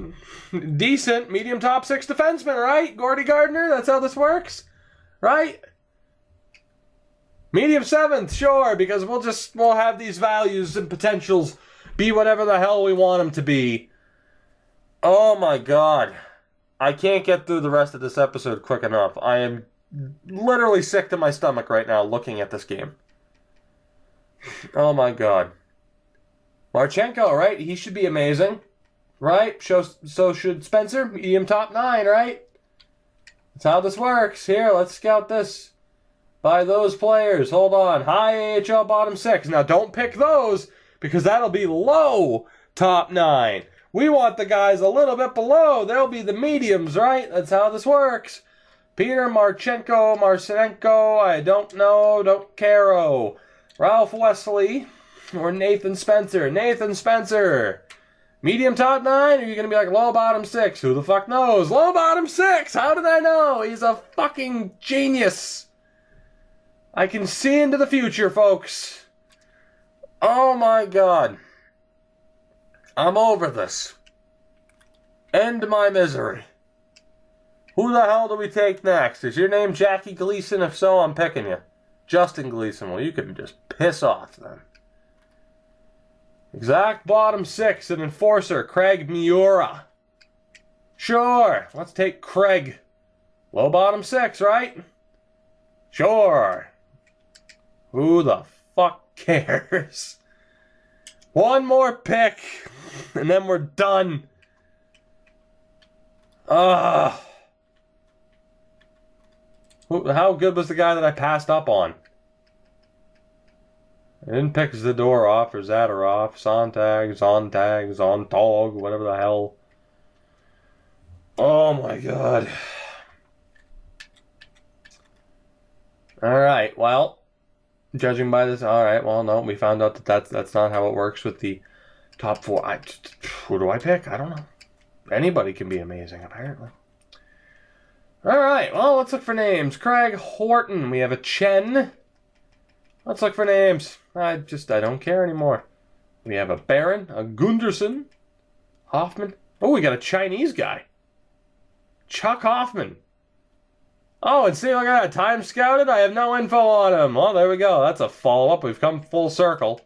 decent medium top 6 defenseman, right? Gordy Gardner, that's how this works? Right? Medium 7th, sure, because we'll have these values and potentials be whatever the hell we want them to be. Oh my god. I can't get through the rest of this episode quick enough. I am literally sick to my stomach right now looking at this game. Oh my god. Marchenko, right? He should be amazing. Right? So should Spencer. Medium top 9, right? That's how this works. Here, let's scout this. By those players. Hold on. High AHL bottom 6. Now don't pick those because that'll be low top 9. We want the guys a little bit below. They'll be the mediums, right? That's how this works. Peter Marchenko, I don't know, don't care. Ralph Wesley or Nathan Spencer. Nathan Spencer. Medium top 9? Or are you going to be like low bottom 6? Who the fuck knows? Low bottom 6! How did I know? He's a fucking genius. I can see into the future, folks. Oh my god. I'm over this. End my misery. Who the hell do we take next? Is your name Jackie Gleason? If so, I'm picking you. Justin Gleason. Well, you can just piss off then. Exact bottom 6, an enforcer, Craig Miura. Sure, let's take Craig. Low bottom 6, right? Sure. Who the fuck cares? One more pick, and then we're done. How good was the guy that I passed up on? I didn't pick Zadorov or Zadorov, Zontag, whatever the hell. Oh my god. Alright, well, judging by this, alright, well, no, we found out that that's not how it works with the top 4. Who do I pick? I don't know. Anybody can be amazing, apparently. Alright, well, let's look for names. Craig Horton. We have a Chen. Let's look for names. I don't care anymore. We have a Baron, a Gunderson, Hoffman. Oh, we got a Chinese guy. Chuck Hoffman. Oh, and see, look at that. Time scouted. I have no info on him. Well, there we go. That's a follow-up. We've come full circle.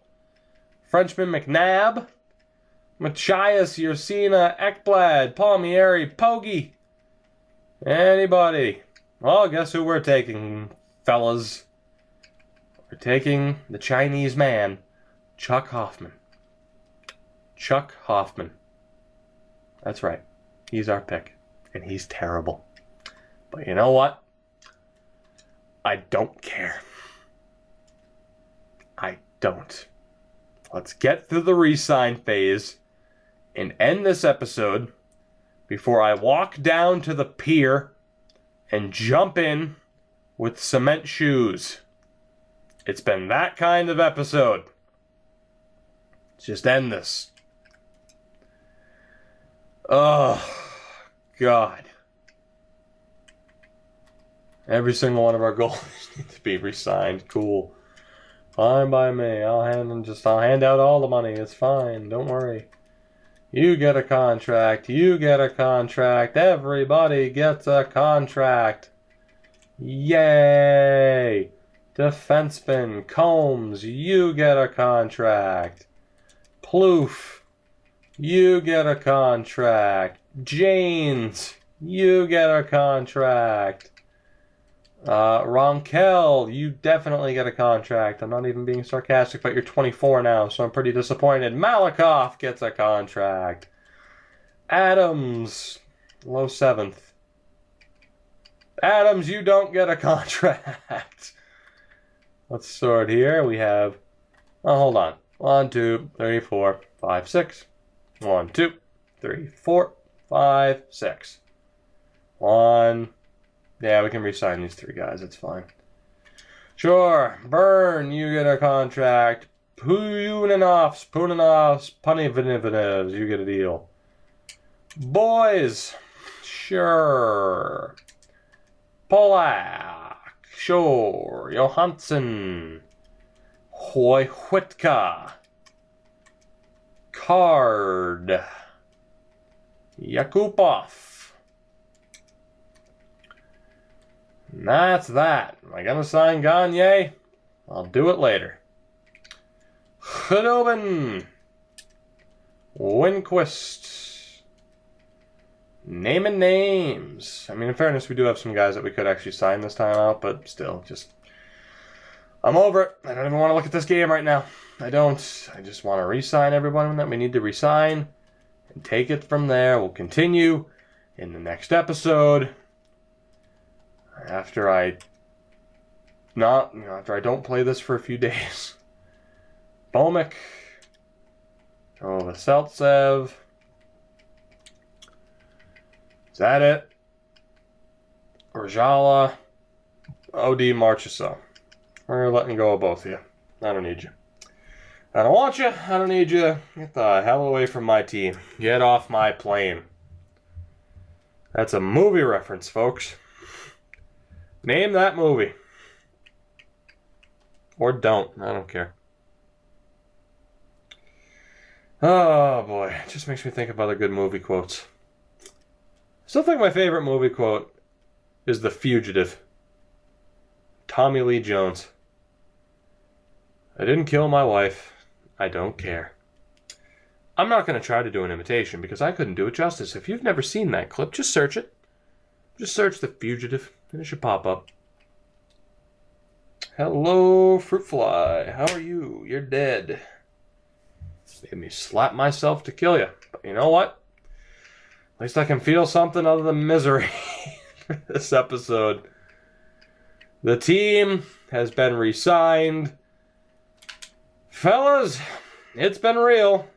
Frenchman McNabb. Machias, Yersina, Ekblad, Palmieri, Pogge. Anybody? Well, guess who we're taking, fellas? We're taking the Chinese man, Chuck Hoffman. Chuck Hoffman. That's right. He's our pick. And he's terrible. But you know what? I don't care. I don't. Let's get through the re-sign phase and end this episode before I walk down to the pier and jump in with cement shoes. It's been that kind of episode. Let's just end this. Oh, God. Every single one of our goals needs to be re-signed. Cool. Fine by me. I'll hand out all the money. It's fine. Don't worry. You get a contract. You get a contract. Everybody gets a contract. Yay! Defenseman Combs, you get a contract. Plouffe, you get a contract. Janes, you get a contract. Ronkel, you definitely get a contract. I'm not even being sarcastic, but you're 24 now, so I'm pretty disappointed. Malakoff gets a contract. Adams, low 7th. Adams, you don't get a contract. Let's sort here. We have, oh, hold on. 1, 2, 3, 4, 5, 6. 1, 2, 3, 4, 5, 6. 1. Yeah, we can re-sign these 3 guys. It's fine. Sure. Byrne, you get a contract. Punanovs, Punivinivinevs, you get a deal. Boys, sure. Polak, sure. Johansson, Whitka, Card, Yakupov. And that's that. Am I going to sign Gagne? I'll do it later. Khudobin, Winquist. Naming names. I mean, in fairness, we do have some guys that we could actually sign this time out, but still, just... I'm over it. I don't even want to look at this game right now. I don't. I just want to re-sign everyone that we need to re-sign and take it from there. We'll continue in the next episode after I don't play this for a few days. Bomick. Vasiltsev. Is that it? Rajala, OD Marchessault. We're letting go of both of you. I don't need you. I don't want you. I don't need you. Get the hell away from my team. Get off my plane. That's a movie reference, folks. Name that movie. Or don't. I don't care. Oh, boy. It just makes me think of other good movie quotes. I still think my favorite movie quote is The Fugitive. Tommy Lee Jones. I didn't kill my wife. I don't care. I'm not going to try to do an imitation because I couldn't do it justice. If you've never seen that clip, just search it. Just search The Fugitive and it should pop up. Hello, fruit fly. How are you? You're dead. Made me slap myself to kill you. But you know what? At least I can feel something other than misery for this episode. The team has been re-signed. Fellas, it's been real.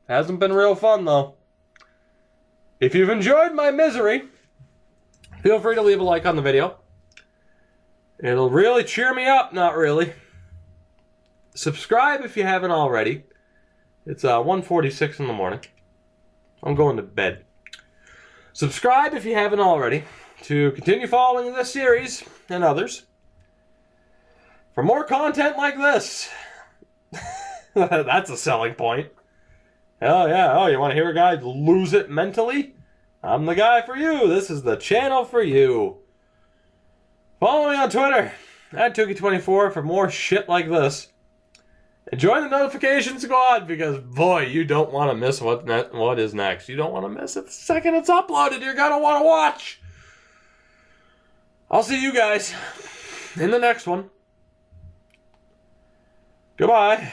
Hasn't been real fun, though. If you've enjoyed my misery, feel free to leave a like on the video. It'll really cheer me up, not really. Subscribe if you haven't already. It's 1:46 in the morning. I'm going to bed. Subscribe if you haven't already to continue following this series and others for more content like this. That's a selling point. Hell yeah. Oh, you want to hear a guy lose it mentally? I'm the guy for you. This is the channel for you. Follow me on Twitter at Tukey24 for more shit like this. And join the notification squad because, boy, you don't want to miss what is next. You don't want to miss it the second it's uploaded. You're going to want to watch. I'll see you guys in the next one. Goodbye.